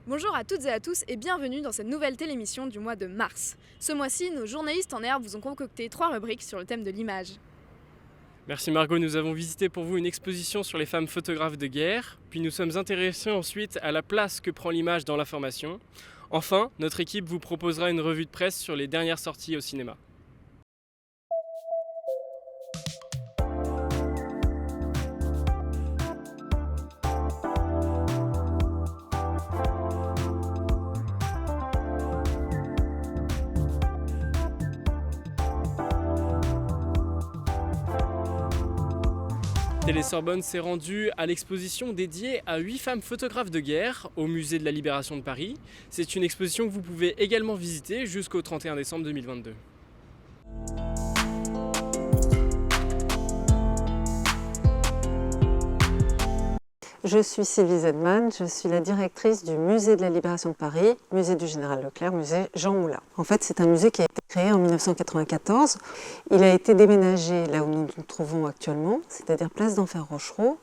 Bonjour à toutes et à tous et bienvenue dans cette nouvelle télémission du mois de mars. Ce mois-ci, nos journalistes en herbe vous ont concocté 3 rubriques sur le thème de l'image. Merci Margot, nous avons visité pour vous une exposition sur les femmes photographes de guerre, puis nous sommes intéressés ensuite à la place que prend l'image dans l'information. Enfin, notre équipe vous proposera une revue de presse sur les dernières sorties au cinéma. Télé-Sorbonne s'est rendue à l'exposition dédiée à 8 femmes photographes de guerre au musée de la Libération de Paris. C'est une exposition que vous pouvez également visiter jusqu'au 31 décembre 2022. Je suis Sylvie Zedman, je suis la directrice du musée de la Libération de Paris, musée du Général Leclerc, musée Jean Moulin. En fait, c'est un musée qui a été créé en 1994. Il a été déménagé là où nous nous trouvons actuellement, c'est-à-dire place d'Enfer Rochereau.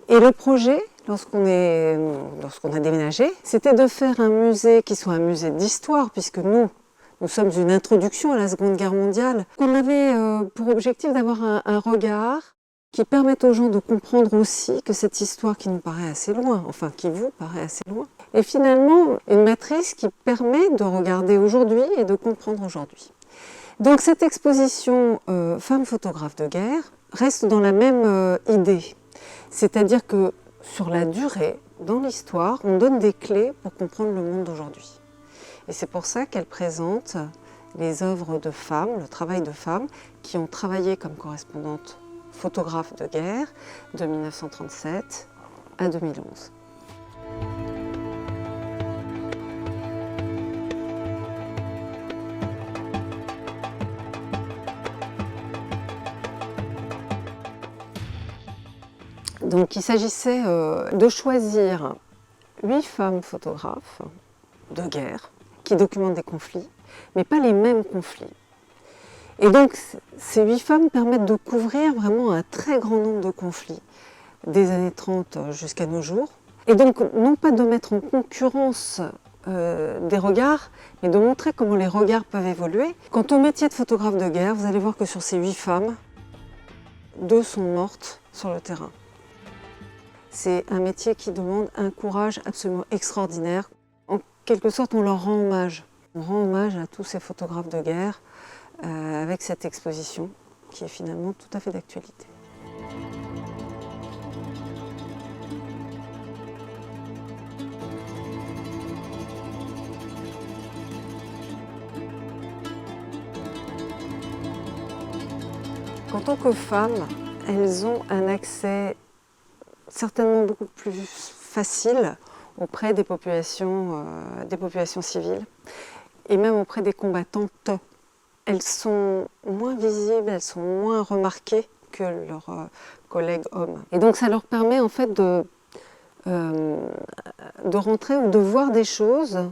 Et le projet, lorsqu'on a déménagé, c'était de faire un musée qui soit un musée d'histoire, puisque nous sommes une introduction à la Seconde Guerre mondiale. On avait pour objectif d'avoir un regard qui permettent aux gens de comprendre aussi que cette histoire qui nous paraît assez loin, enfin qui vous paraît assez loin, est finalement une matrice qui permet de regarder aujourd'hui et de comprendre aujourd'hui. Donc cette exposition Femmes photographes de guerre reste dans la même idée, c'est-à-dire que sur la durée, dans l'histoire, on donne des clés pour comprendre le monde d'aujourd'hui. Et c'est pour ça qu'elle présente les œuvres de femmes, le travail de femmes qui ont travaillé comme correspondantes photographe de guerre de 1937 à 2011. Donc il s'agissait de choisir 8 femmes photographes de guerre qui documentent des conflits, mais pas les mêmes conflits. Et donc, ces 8 femmes permettent de couvrir vraiment un très grand nombre de conflits, des années 30 jusqu'à nos jours. Et donc, non pas de mettre en concurrence des regards, mais de montrer comment les regards peuvent évoluer. Quant au métier de photographe de guerre, vous allez voir que sur ces 8 femmes, 2 sont mortes sur le terrain. C'est un métier qui demande un courage absolument extraordinaire. En quelque sorte, on leur rend hommage. On rend hommage à tous ces photographes de guerre, avec cette exposition qui est finalement tout à fait d'actualité. En tant que femmes, elles ont un accès certainement beaucoup plus facile auprès des populations civiles et même auprès des combattantes. Elles sont moins visibles, elles sont moins remarquées que leurs collègues hommes. Et donc ça leur permet en fait de rentrer ou de voir des choses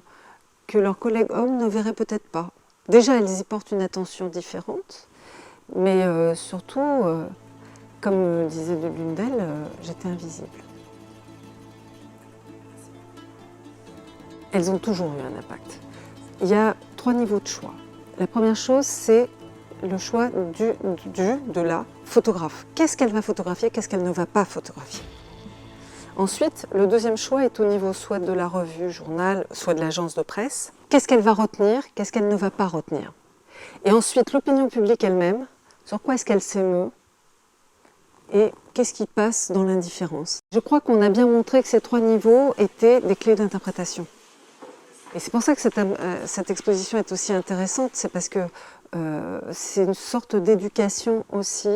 que leurs collègues hommes ne verraient peut-être pas. Déjà, elles y portent une attention différente, mais surtout, comme disait l'une d'elles, j'étais invisible. Elles ont toujours eu un impact. Il y a 3 niveaux de choix. La première chose, c'est le choix de la photographe. Qu'est-ce qu'elle va photographier, qu'est-ce qu'elle ne va pas photographier. Ensuite, le deuxième choix est au niveau soit de la revue, journal, soit de l'agence de presse. Qu'est-ce qu'elle va retenir, qu'est-ce qu'elle ne va pas retenir. Et ensuite, l'opinion publique elle-même, sur quoi est-ce qu'elle s'émeut et qu'est-ce qui passe dans l'indifférence. Je crois qu'on a bien montré que ces 3 niveaux étaient des clés d'interprétation. Et c'est pour ça que cette exposition est aussi intéressante, c'est parce que c'est une sorte d'éducation aussi.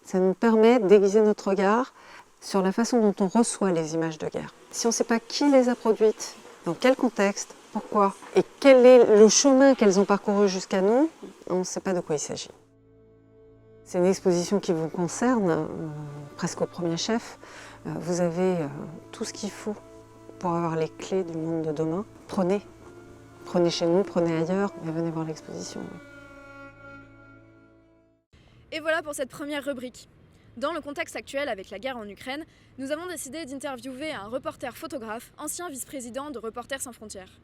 Ça nous permet d'aiguiser notre regard sur la façon dont on reçoit les images de guerre. Si on ne sait pas qui les a produites, dans quel contexte, pourquoi, et quel est le chemin qu'elles ont parcouru jusqu'à nous, on ne sait pas de quoi il s'agit. C'est une exposition qui vous concerne, presque au premier chef. Vous avez tout ce qu'il faut pour avoir les clés du monde de demain. Prenez chez nous, prenez ailleurs, mais venez voir l'exposition. Et voilà pour cette première rubrique. Dans le contexte actuel avec la guerre en Ukraine, nous avons décidé d'interviewer un reporter photographe, ancien vice-président de Reporters sans frontières.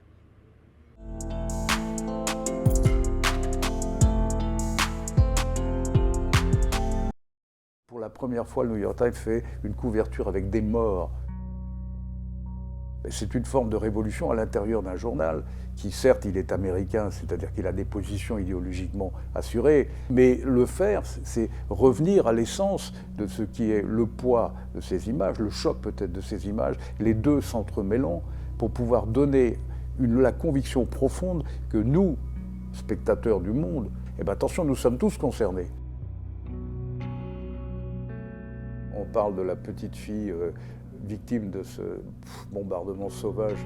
Pour la première fois, le New York Times fait une couverture avec des morts. C'est une forme de révolution à l'intérieur d'un journal qui, certes, il est américain, c'est-à-dire qu'il a des positions idéologiquement assurées, mais le faire, c'est revenir à l'essence de ce qui est le poids de ces images, le choc peut-être de ces images, les deux s'entremêlant pour pouvoir donner la conviction profonde que nous, spectateurs du monde, eh bien, attention, nous sommes tous concernés. On parle de la petite fille victime de ce bombardement sauvage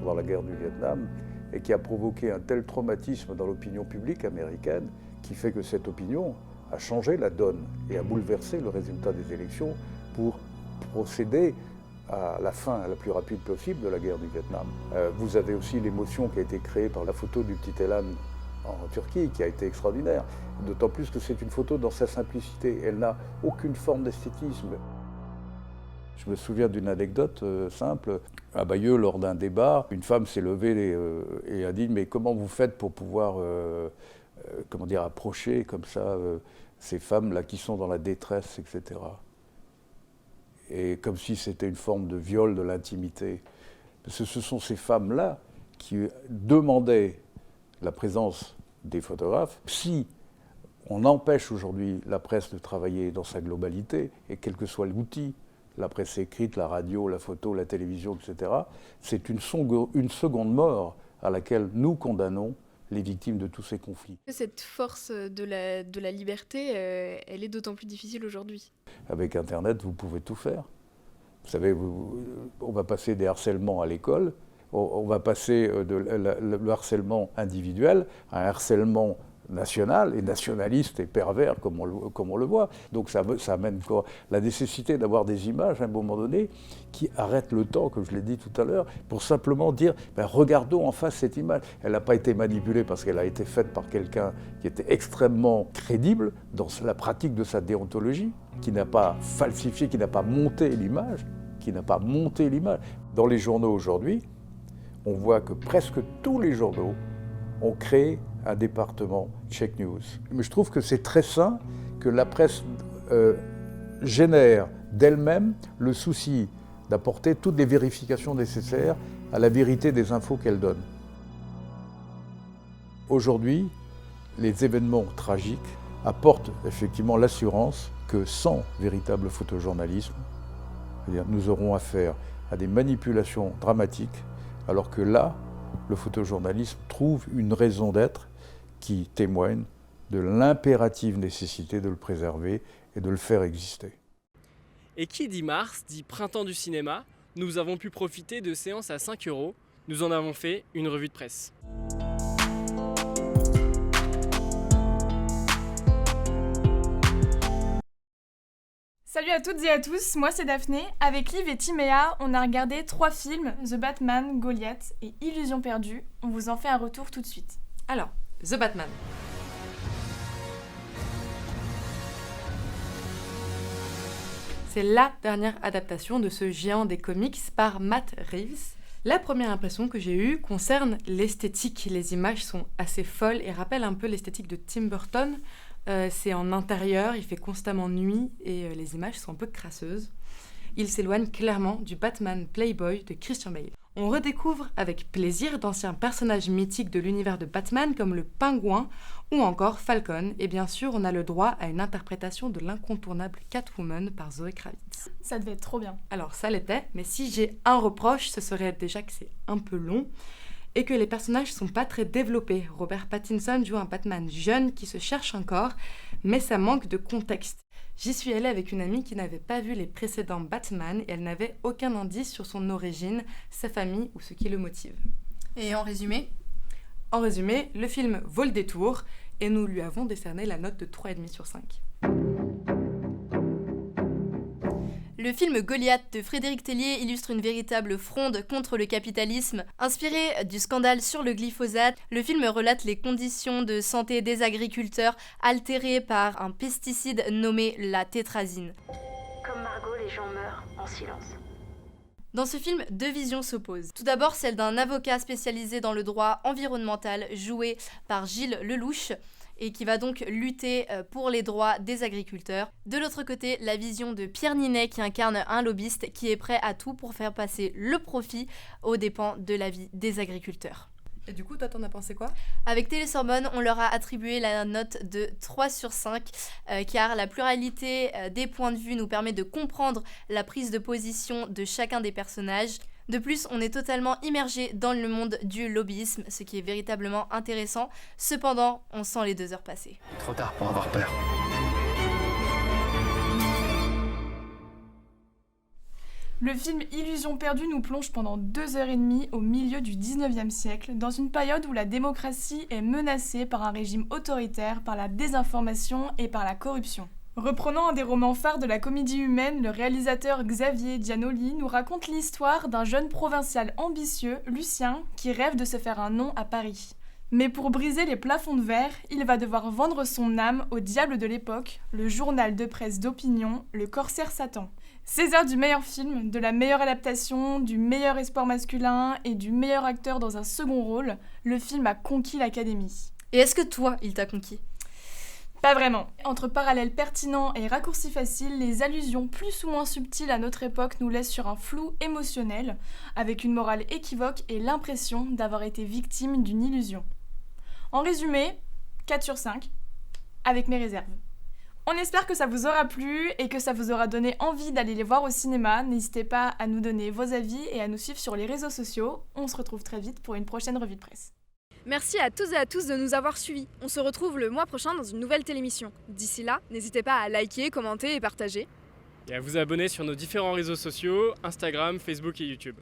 pendant la guerre du Vietnam et qui a provoqué un tel traumatisme dans l'opinion publique américaine qui fait que cette opinion a changé la donne et a bouleversé le résultat des élections pour procéder à la fin la plus rapide possible de la guerre du Vietnam. Vous avez aussi l'émotion qui a été créée par la photo du petit Elan en Turquie, qui a été extraordinaire, d'autant plus que c'est une photo dans sa simplicité, elle n'a aucune forme d'esthétisme. Je me souviens d'une anecdote simple. À Bayeux, lors d'un débat, une femme s'est levée et a dit « Mais comment vous faites pour pouvoir approcher comme ça ces femmes-là qui sont dans la détresse, etc. » Et comme si c'était une forme de viol de l'intimité. Parce que ce sont ces femmes-là qui demandaient la présence des photographes. Si on empêche aujourd'hui la presse de travailler dans sa globalité, et quel que soit l'outil, la presse écrite, la radio, la photo, la télévision, etc., c'est une seconde mort à laquelle nous condamnons les victimes de tous ces conflits. Cette force de la liberté, elle est d'autant plus difficile aujourd'hui. Avec Internet, vous pouvez tout faire. Vous savez, on va passer des harcèlements à l'école, on va passer le harcèlement individuel à un harcèlement national et nationaliste et pervers comme on le voit. Donc ça amène quoi ? La nécessité d'avoir des images à un moment donné qui arrêtent le temps, comme je l'ai dit tout à l'heure, pour simplement dire regardons en face cette image. Elle n'a pas été manipulée parce qu'elle a été faite par quelqu'un qui était extrêmement crédible dans la pratique de sa déontologie, qui n'a pas falsifié, qui n'a pas monté l'image, Dans les journaux aujourd'hui, on voit que presque tous les journaux ont créé un département Check News. Mais je trouve que c'est très sain que la presse génère d'elle-même le souci d'apporter toutes les vérifications nécessaires à la vérité des infos qu'elle donne. Aujourd'hui, les événements tragiques apportent effectivement l'assurance que sans véritable photojournalisme, nous aurons affaire à des manipulations dramatiques, alors que là, le photojournalisme trouve une raison d'être qui témoigne de l'impérative nécessité de le préserver et de le faire exister. Et qui dit mars, dit printemps du cinéma. Nous avons pu profiter de séances à 5 €. Nous en avons fait une revue de presse. Salut à toutes et à tous, moi c'est Daphné. Avec Liv et Timéa, on a regardé 3 films, The Batman, Goliath et Illusion perdue. On vous en fait un retour tout de suite. Alors, The Batman. C'est la dernière adaptation de ce géant des comics par Matt Reeves. La première impression que j'ai eue concerne l'esthétique. Les images sont assez folles et rappellent un peu l'esthétique de Tim Burton. C'est en intérieur, il fait constamment nuit et les images sont un peu crasseuses. Il s'éloigne clairement du Batman Playboy de Christian Bale. On redécouvre avec plaisir d'anciens personnages mythiques de l'univers de Batman comme le Pingouin ou encore Falcon. Et bien sûr, on a le droit à une interprétation de l'incontournable Catwoman par Zoé Kravitz. Ça devait être trop bien. Alors ça l'était, mais si j'ai un reproche, ce serait déjà que c'est un peu long et que les personnages sont pas très développés. Robert Pattinson joue un Batman jeune qui se cherche encore, mais ça manque de contexte. J'y suis allée avec une amie qui n'avait pas vu les précédents Batman et elle n'avait aucun indice sur son origine, sa famille ou ce qui le motive. Et en résumé ? En résumé, le film vaut le détour et nous lui avons décerné la note de 3,5 sur 5. Le film Goliath de Frédéric Tellier illustre une véritable fronde contre le capitalisme. Inspiré du scandale sur le glyphosate, le film relate les conditions de santé des agriculteurs altérées par un pesticide nommé la tétrazine. Comme Margot, les gens meurent en silence. Dans ce film, deux visions s'opposent. Tout d'abord, celle d'un avocat spécialisé dans le droit environnemental, joué par Gilles Lelouch, et qui va donc lutter pour les droits des agriculteurs. De l'autre côté, la vision de Pierre Ninet qui incarne un lobbyiste qui est prêt à tout pour faire passer le profit aux dépens de la vie des agriculteurs. Et du coup, toi, t'en as pensé quoi? Avec Télésorbonne, on leur a attribué la note de 3 sur 5, car la pluralité des points de vue nous permet de comprendre la prise de position de chacun des personnages. De plus, on est totalement immergé dans le monde du lobbyisme, ce qui est véritablement intéressant. Cependant, on sent les 2 heures passer. Trop tard pour avoir peur. Le film Illusion perdue nous plonge pendant 2h30 au milieu du 19e siècle, dans une période où la démocratie est menacée par un régime autoritaire, par la désinformation et par la corruption. Reprenant un des romans phares de la comédie humaine, le réalisateur Xavier Giannoli nous raconte l'histoire d'un jeune provincial ambitieux, Lucien, qui rêve de se faire un nom à Paris. Mais pour briser les plafonds de verre, il va devoir vendre son âme au diable de l'époque, le journal de presse d'opinion, le Corsaire Satan. César du meilleur film, de la meilleure adaptation, du meilleur espoir masculin et du meilleur acteur dans un second rôle, le film a conquis l'Académie. Et est-ce que toi, il t'a conquis ? Pas vraiment. Entre parallèles pertinents et raccourcis faciles, les allusions plus ou moins subtiles à notre époque nous laissent sur un flou émotionnel, avec une morale équivoque et l'impression d'avoir été victime d'une illusion. En résumé, 4 sur 5, avec mes réserves. On espère que ça vous aura plu et que ça vous aura donné envie d'aller les voir au cinéma. N'hésitez pas à nous donner vos avis et à nous suivre sur les réseaux sociaux. On se retrouve très vite pour une prochaine revue de presse. Merci à tous et à tous de nous avoir suivis. On se retrouve le mois prochain dans une nouvelle télémission. D'ici là, n'hésitez pas à liker, commenter et partager. Et à vous abonner sur nos différents réseaux sociaux, Instagram, Facebook et YouTube.